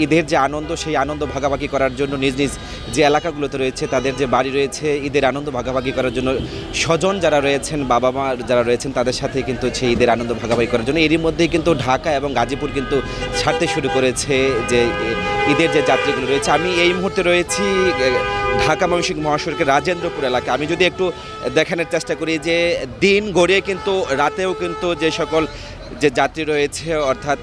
ঈদের যে আনন্দ সেই আনন্দ ভাগাভাগি করার জন্য নিজ নিজ যে এলাকাগুলোতে রয়েছে তাদের যে বাড়ি রয়েছে ঈদের আনন্দ ভাগাভাগি করার জন্য স্বজন যারা রয়েছেন বাবা মা যারা রয়েছেন তাদের সাথে কিন্তু সেই ঈদের আনন্দ ভাগাভাগি করার জন্য এরই মধ্যেই কিন্তু ঢাকা এবং গাজীপুর কিন্তু ছাড়তে শুরু করেছে যে ঈদের যে যাত্রীগুলো রয়েছে। আমি এই মুহূর্তে রয়েছি ঢাকা ময়মনসিংহ মহাসড়কের রাজেন্দ্রপুর এলাকা। আমি যদি একটু দেখানোর চেষ্টা করি যে দিন গড়িয়ে কিন্তু রাতেও কিন্তু যে সকল যে যাত্রী রয়েছে অর্থাৎ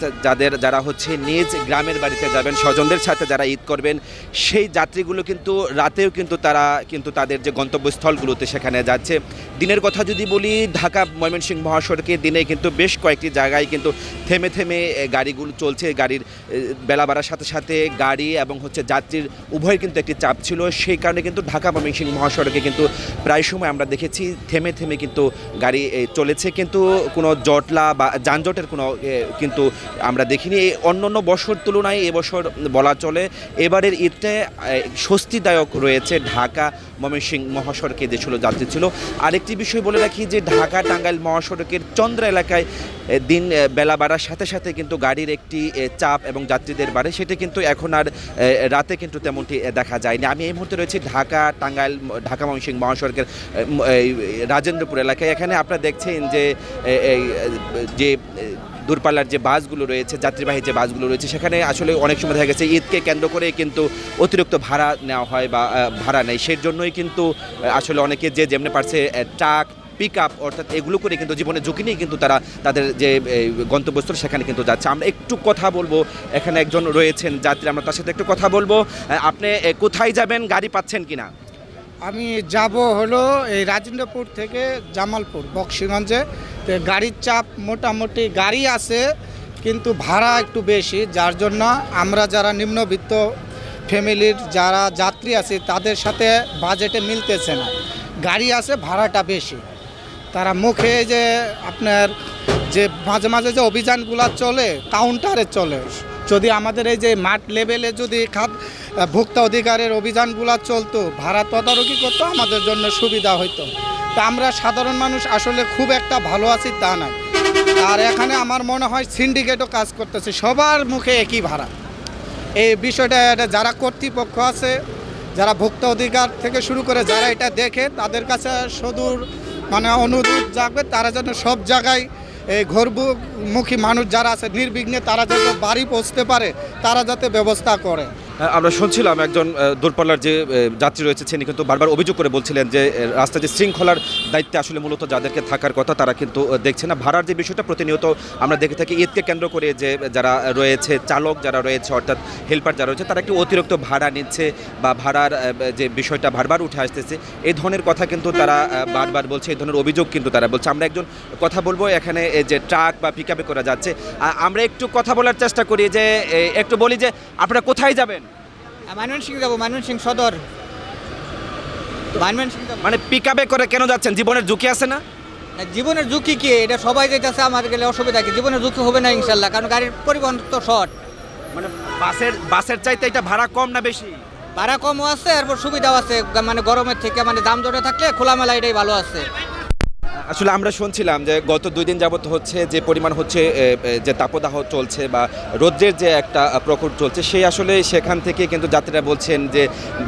যারা হচ্ছে নিজ গ্রামের বাড়িতে যাবেন স্বজনদের সাথে যারা ঈদ করবেন সেই যাত্রীগুলো কিন্তু রাতেও কিন্তু তারা কিন্তু তাদের যে গন্তব্যস্থলগুলোতে সেখানে যাচ্ছে। দিনের কথা যদি বলি ঢাকা ময়মনসিংহ মহাসড়কে দিনে কিন্তু বেশ কয়েকটি জায়গায় কিন্তু থেমে থেমে গাড়িগুলো চলছে। গাড়ির বেলা বাড়ার সাথে সাথে গাড়ি এবং হচ্ছে যাত্রীর উভয় কিন্তু একটি চাপ ছিল, সেই কারণে কিন্তু ঢাকা ময়মনসিংহ মহাসড়কে কিন্তু প্রায় সময় আমরা দেখেছি থেমে থেমে কিন্তু গাড়ি চলেছে, কিন্তু কোনো জটলা বা যানজটের কোনো কিন্তু আমরা দেখিনি। অন্য বছর তুলনায় এবছর বলা চলে এবারের ঈদটা স্বস্তিদায়ক রয়েছে ঢাকা ময়মনসিংহ মহাসড়কে যে ছিল যাত্রী ছিল। আরেকটি বিষয় বলে রাখি যে ঢাকা টাঙ্গাইল মহাসড়কের চন্দ্রা এলাকায় দিন বেলা বাড়ার সাথে সাথে কিন্তু গাড়ির একটি চাপ এবং যাত্রীদের বাড়ে, সেটা কিন্তু এখন আর রাতে কিন্তু তেমনটি দেখা যায়নি। আমি এই মুহূর্তে রয়েছি ঢাকা ময়মনসিংহ মহাসড়কের রাজেন্দ্রপুর এলাকায়। এখানে আপনারা দেখছেন যে দূরপাল্লার যে বাসগুলো রয়েছে যাত্রীবাহী যে বাসগুলো রয়েছে সেখানে আসলে অনেক সময় দেখা গেছে ঈদকে কেন্দ্র করে কিন্তু অতিরিক্ত ভাড়া নেওয়া হয় বা ভাড়া নেয়, সেই জন্যই কিন্তু আসলে অনেকে যে যেমনি পারছে ট্রাক পিক আপ অর্থাৎ এগুলো করে কিন্তু জীবনে ঝুঁকি নিয়ে কিন্তু তারা তাদের যে গন্তব্যস্থল সেখানে কিন্তু যাচ্ছে। আমরা একটু কথা বলবো, এখানে একজন রয়েছেন যাত্রী, আমরা তার সাথে একটু কথা বলবো। আপনি কোথায় যাবেন, গাড়ি পাচ্ছেন কিনা? আমি যাব হলো এই রাজেন্দ্রপুর থেকে জামালপুর বক্সিগঞ্জে। তো গাড়ির চাপ মোটামুটি গাড়ি আছে কিন্তু ভাড়া একটু বেশি, যার জন্য আমরা যারা নিম্নবিত্ত ফ্যামিলির যারা যাত্রী আছে তাদের সাথে বাজেটে মিলতেছে না। গাড়ি আছে ভাড়াটা বেশি, তারা মুখে যে আপনার যে মাঝে মাঝে যে অভিযানগুলো চলে কাউন্টারে চলে, যদি আমাদের এই যে মাঠ লেভেলে যদি ভোক্তা অধিকারের অভিযানগুলো চলতো ভাড়া তদারকি করতো আমাদের জন্য সুবিধা হতো। তা আমরা সাধারণ মানুষ আসলে খুব একটা ভালো আছি তা নয়। আর এখানে আমার মনে হয় সিন্ডিকেটও কাজ করতেছে, সবার মুখে একই ভাড়া। এই বিষয়টা যারা কর্তৃপক্ষ আছে যারা ভোক্তা অধিকার থেকে শুরু করে যারা এটা দেখে তাদের কাছে সুদূর অনুরোধ জাগবে তারা যেন সব জায়গায় এই ঘরমুখী মানুষ যারা আছে নির্বিঘ্নে তারা যাতে বাড়ি পৌঁছতে পারে তারা যাতে ব্যবস্থা করে। আমরা শুনছিলাম একজন দূরপাল্লার যে যাত্রী রয়েছে তিনি কিন্তু বারবার অভিযোগ করে বলছিলেন যে রাস্তায় যে শৃঙ্খলার দায়িত্বে আসলে মূলত যাদেরকে থাকার কথা তারা কিন্তু দেখছে না। ভাড়ার যে বিষয়টা প্রতিনিয়ত আমরা দেখে থাকি ঈদকে কেন্দ্র করে যে যারা রয়েছে চালক যারা রয়েছে অর্থাৎ হেল্পার যারা রয়েছে তারা একটু অতিরিক্ত ভাড়া নিচ্ছে বা ভাড়ার যে বিষয়টা বারবার উঠে আসতেছে, এই ধরনের কথা কিন্তু তারা বারবার বলছে, এই ধরনের অভিযোগ কিন্তু তারা বলছে। আমরা একজন কথা বলবো, এখানে যে ট্রাক বা পিক আপে করা যাচ্ছে আমরা একটু কথা বলার চেষ্টা করি যে একটু বলি যে আপনারা কোথায় যাবেন? ময়মনসিংহ যাবো, ময়মনসিংহ সদর। মানে পিক আপে করে কেন যাচ্ছেন? জীবনের ঝুঁকি আছে না? জীবনের ঝুঁকি কি, এটা সবাই যেতেছে, আমার গেলে অসুবিধা কি? জীবনের ঝুঁকি হবে না ইনশাল্লাহ, কারণ গাড়ির পরিবহন তো শর্ট। মানে বাসের চাইতে এটা ভাড়া কম না বেশি? ভাড়া কমও আছে, এরপর সুবিধাও আছে, গরমের থেকে দাম জটে থাকলে খোলামেলা এটাই ভালো আছে। আসলে আমরা শুনছিলাম যে গত 2 দিন যাবত হচ্ছে যে পরিমাণ হচ্ছে যে তাপদাহ চলছে বা রৌদ্রের যে একটা প্রকোপ চলছে সেই আসলে সেখান থেকে কিন্তু যাত্রীরা বলছেন যে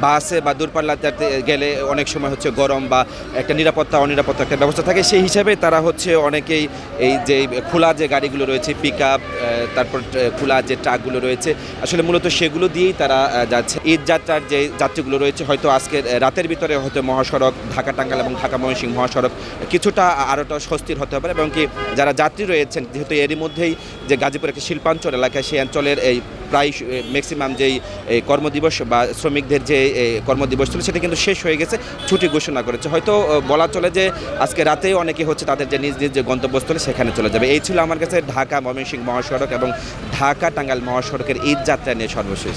বাসে বা দূরপাল্লাতে গেলে অনেক সময় হচ্ছে গরম বা একটা অনিরাপত্তা একটা ব্যবস্থা থাকে, সেই হিসাবে তারা হচ্ছে অনেকেই এই যে খোলা যে গাড়িগুলো রয়েছে পিক আপ তারপর খোলা যে ট্রাকগুলো রয়েছে আসলে মূলত সেগুলো দিয়েই তারা যাচ্ছে। ঈদ যাত্রার যে যাত্রীগুলো রয়েছে হয়তো আজকের রাতের ভিতরে হয়তো মহাসড়ক ঢাকা টাঙ্গাইল এবং ঢাকা ময়মনসিংহ মহাসড়ক কিছুটা আরোটা স্বস্তির হতে পারে এবং কি যারা যাত্রী রয়েছেন যেহেতু এরই মধ্যেই যে গাজীপুর একটি শিল্পাঞ্চল এলাকায় সেই অঞ্চলের এই প্রায় ম্যাক্সিমাম যেই কর্মদিবস বা শ্রমিকদের যে কর্মদিবস ছিল সেটা কিন্তু শেষ হয়ে গেছে, ছুটি ঘোষণা করেছে। হয়তো বলা চলে যে আজকে রাতেই অনেকে হচ্ছে তাদের যে নিজ নিজ যে গন্তব্যস্থলে সেখানে চলে যাবে। এই ছিল আমার কাছে ঢাকা ময়মনসিংহ মহাসড়ক এবং ঢাকা টাঙ্গাইল মহাসড়কের ঈদ যাত্রা নিয়ে সর্বশেষ।